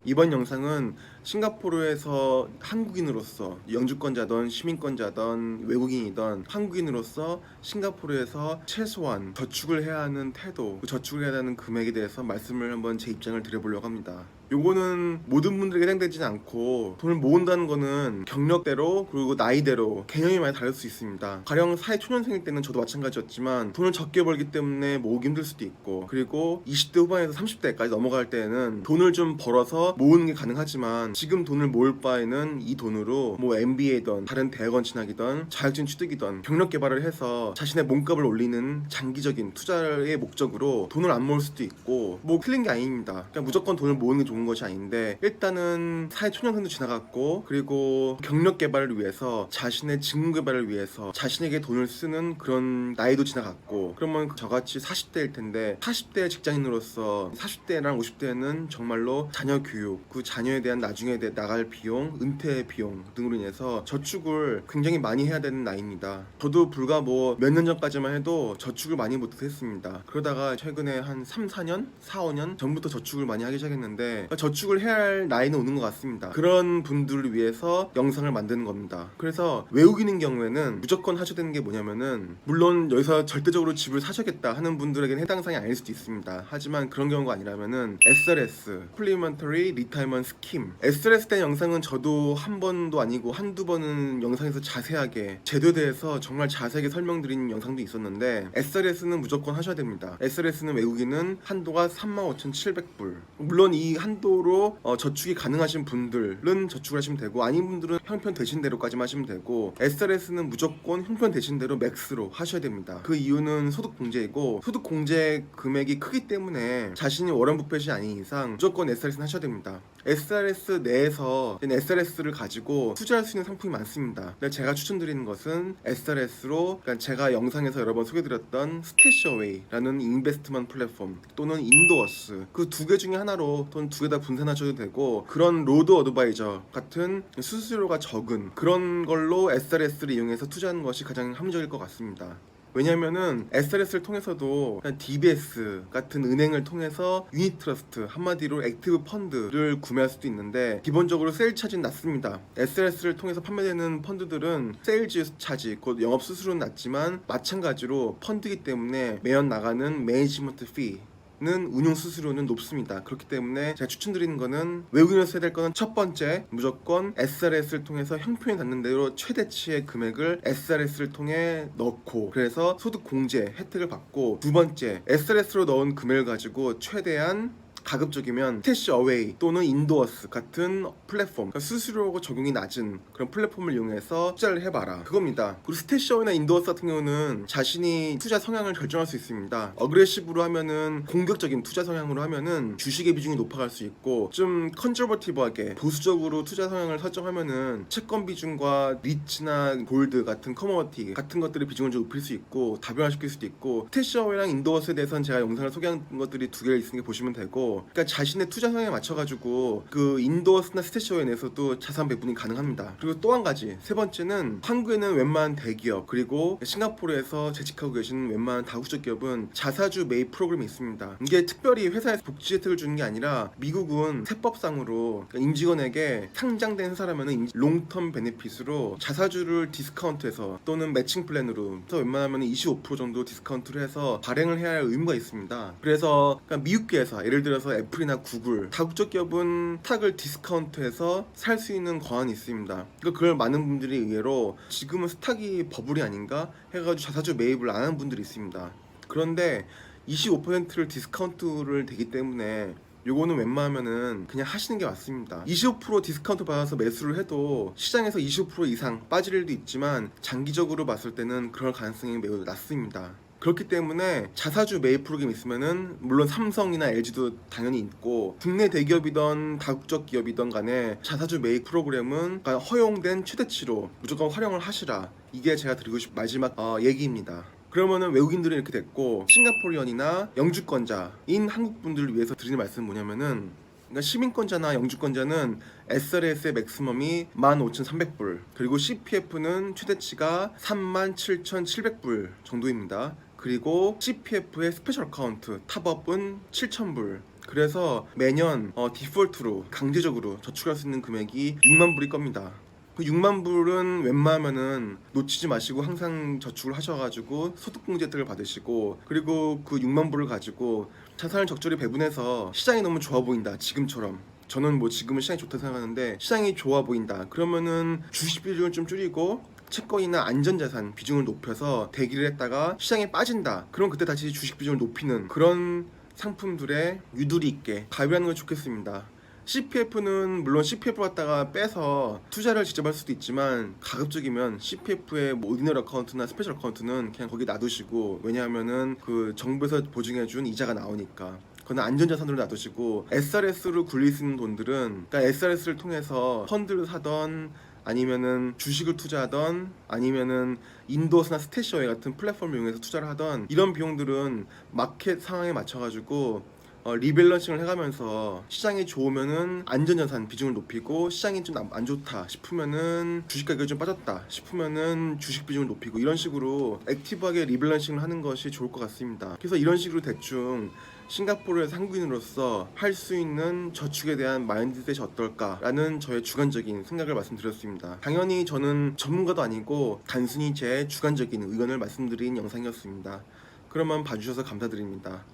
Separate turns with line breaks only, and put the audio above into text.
이번 영상은 싱가포르에서 한국인으로서 영주권자든 시민권자든 외국인이든 한국인으로서 싱가포르에서 최소한 저축을 해야 하는 태도, 그 저축을 해야 하는 금액에 대해서 말씀을 한번 제 입장을 드려보려고 합니다. 요거는 모든 분들에게 해당되지는 않고, 돈을 모은다는 거는 경력대로 그리고 나이대로 개념이 많이 다를 수 있습니다. 가령 사회 초년생일 때는 저도 마찬가지였지만 돈을 적게 벌기 때문에 모으기 힘들 수도 있고, 그리고 20대 후반에서 30대까지 넘어갈 때는 돈을 좀 벌어서 모으는 게 가능하지만 지금 돈을 모을 바에는 이 돈으로 뭐 MBA든 다른 대학원 진학이든 자격증 취득이든 경력 개발을 해서 자신의 몸값을 올리는 장기적인 투자의 목적으로 돈을 안 모을 수도 있고, 뭐 틀린 게 아닙니다. 그냥 무조건 돈을 모으는 게 좋은 것이 아닌데, 일단은 사회 초년생도 지나갔고, 그리고 경력 개발을 위해서 자신의 직무 개발을 위해서 자신에게 돈을 쓰는 그런 나이도 지나갔고, 그러면 저같이 40대일 텐데 40대 직장인으로서 40대랑 50대는 정말로 자녀 교육, 그 자녀에 대한 나중에 나갈 비용, 은퇴 비용 등으로 인해서 저축을 굉장히 많이 해야 되는 나이입니다. 저도 불과 뭐 몇 년 전까지만 해도 저축을 많이 못했습니다. 그러다가 최근에 한 3, 4년? 4, 5년 전부터 저축을 많이 하기 시작했는데, 저축을 해야 할 나이는 오는 것 같습니다. 그런 분들을 위해서 영상을 만드는 겁니다. 그래서 외국인인 경우에는 무조건 하셔야 되는 게 뭐냐면은, 물론 여기서 절대적으로 집을 사셔야겠다 하는 분들에게는 해당 사항이 아닐 수도 있습니다. 하지만 그런 경우가 아니라면은 SRS, Supplementary Retirement Scheme, SRS 된 영상은 저도 한 번도 아니고 한두 번은 영상에서 자세하게 제도에 대해서 정말 자세하게 설명드린 영상도 있었는데, SRS는 무조건 하셔야 됩니다. SRS는 외국인은 한도가 35,700불. 물론 이 한도로 저축이 가능하신 분들은 저축을 하시면 되고, 아닌 분들은 형편 되신 대로까지만 하시면 되고, SRS는 무조건 형편 되신 대로 맥스로 하셔야 됩니다. 그 이유는 소득 공제이고, 소득 공제 금액이 크기 때문에 자신이 워런 부펫이 아닌 이상 무조건 SRS는 하셔야 됩니다. SRS 내에서 SRS를 가지고 투자할 수 있는 상품이 많습니다. 근데 제가 추천드리는 것은 SRS로, 그러니까 제가 영상에서 여러 번 소개드렸던 스태시어웨이라는 인베스트먼트 플랫폼 또는 인도어스, 그 두 개 중에 하나로 돈 두 개 다 분산하셔도 되고, 그런 로드 어드바이저 같은 수수료가 적은 그런 걸로 SRS를 이용해서 투자하는 것이 가장 합리적일 것 같습니다. 왜냐면은 SRS를 통해서도 DBS 같은 은행을 통해서 유닛 트러스트, 한마디로 액티브 펀드를 구매할 수도 있는데, 기본적으로 세일 차지는 낮습니다. SRS를 통해서 판매되는 펀드들은 세일즈 차지, 곧 영업 수수료는 낮지만 마찬가지로 펀드이기 때문에 매년 나가는 매니지먼트 피 는 운용 수수료는 높습니다. 그렇기 때문에 제가 추천드리는 거는, 외국인으로서 해야 될 거는 첫 번째, 무조건 SRS를 통해서 형편이 닿는 대로 최대치의 금액을 SRS를 통해 넣고, 그래서 소득 공제 혜택을 받고, 두 번째, SRS로 넣은 금액을 가지고 최대한 가급적이면 스태시어웨이 또는 인도어스 같은 플랫폼, 그러니까 수수료가 적용이 낮은 그런 플랫폼을 이용해서 투자를 해봐라, 그겁니다. 그리고 스태시어웨이나 인도어스 같은 경우는 자신이 투자 성향을 결정할 수 있습니다. 어그레시브로 하면은, 공격적인 투자 성향으로 하면은 주식의 비중이 높아갈 수 있고, 좀 컨저버티브하게 보수적으로 투자 성향을 설정하면은 채권 비중과 리츠나 골드 같은 커머디티 같은 것들의 비중을 좀 높일 수 있고 다변화시킬 수도 있고, 스태시어웨이랑 인도어스에 대해서는 제가 영상을 소개한 것들이 두 개 있으니까 보시면 되고, 그러니까 자신의 투자 성향에 맞춰가지고 그 인도어스나 스태시어웨이 내에서도 자산 배분이 가능합니다. 그리고 또 한 가지, 세 번째는, 한국에는 웬만한 대기업, 그리고 싱가포르에서 재직하고 계신 웬만한 다국적 기업은 자사주 매입 프로그램이 있습니다. 이게 특별히 회사에서 복지 혜택을 주는 게 아니라, 미국은 세법상으로 그러니까 임직원에게 상장된 회사라면 롱텀 베네핏으로 자사주를 디스카운트해서 또는 매칭 플랜으로 해서 웬만하면 25% 정도 디스카운트를 해서 발행을 해야 할 의무가 있습니다. 그래서 그러니까 미국계 회사, 예를 들어서 애플이나 구글, 다국적 기업은 스탁을 디스카운트해서 살 수 있는 권한이 있습니다. 그러니까 그걸 많은 분들이 의외로 지금은 스탁이 버블이 아닌가 해가지고 자사주 매입을 안 하는 분들이 있습니다. 그런데 25%를 디스카운트를 되기 때문에 요거는 웬만하면은 그냥 하시는 게 맞습니다. 25% 디스카운트 받아서 매수를 해도 시장에서 25% 이상 빠질 일도 있지만, 장기적으로 봤을 때는 그럴 가능성이 매우 낮습니다. 그렇기 때문에 자사주 매입 프로그램이 있으면은, 물론 삼성이나 LG도 당연히 있고, 국내 대기업이던 다국적 기업이던 간에 자사주 매입 프로그램은 허용된 최대치로 무조건 활용을 하시라, 이게 제가 드리고 싶은 마지막 얘기입니다. 그러면은 외국인들은 이렇게 됐고, 싱가포리언이나 영주권자인 한국분들을 위해서 드리는 말씀은 뭐냐면은, 그러니까 시민권자나 영주권자는 SRS의 맥시멈이 15,300불, 그리고 CPF는 최대치가 37,700불 정도입니다. 그리고 CPF의 스페셜 어카운트 탑업은 7,000불, 그래서 매년 디폴트로 강제적으로 저축할 수 있는 금액이 6만 불일 겁니다. 그 6만 불은 웬만하면은 놓치지 마시고 항상 저축을 하셔가지고 소득공제 혜택을 받으시고, 그리고 그 6만 불을 가지고 자산을 적절히 배분해서 시장이 너무 좋아 보인다, 지금처럼. 저는 뭐 지금은 시장이 좋다고 생각하는데 시장이 좋아 보인다 그러면은 주식 비중을 좀 줄이고 채권이나 안전자산 비중을 높여서 대기를 했다가 시장에 빠진다, 그럼 그때 다시 주식 비중을 높이는 그런 상품들에 유도리 있게 가입하는 게 좋겠습니다. CPF는 물론 CPF 갖다가 빼서 투자를 직접 할 수도 있지만, 가급적이면 CPF의 뭐 오디너리 어카운트나 스페셜 어카운트는 그냥 거기 놔두시고, 왜냐하면은 그 정부에서 보증해준 이자가 나오니까 그건 안전자산으로 놔두시고, SRS로 굴릴 수 있는 돈들은, 그러니까 SRS를 통해서 펀드를 사던 아니면은 주식을 투자하던 아니면은 인도스나 스태시어웨이 같은 플랫폼을 이용해서 투자를 하던, 이런 비용들은 마켓 상황에 맞춰가지고 리밸런싱을 해가면서 시장이 좋으면은 안전자산 비중을 높이고, 시장이 좀 안 좋다 싶으면은 주식 가격이 좀 빠졌다 싶으면은 주식 비중을 높이고, 이런 식으로 액티브하게 리밸런싱을 하는 것이 좋을 것 같습니다. 그래서 이런 식으로 대충 싱가포르에서 한국인으로서 할 수 있는 저축에 대한 마인드셋이 어떨까라는 저의 주관적인 생각을 말씀드렸습니다. 당연히 저는 전문가도 아니고 단순히 제 주관적인 의견을 말씀드린 영상이었습니다. 그러면 봐주셔서 감사드립니다.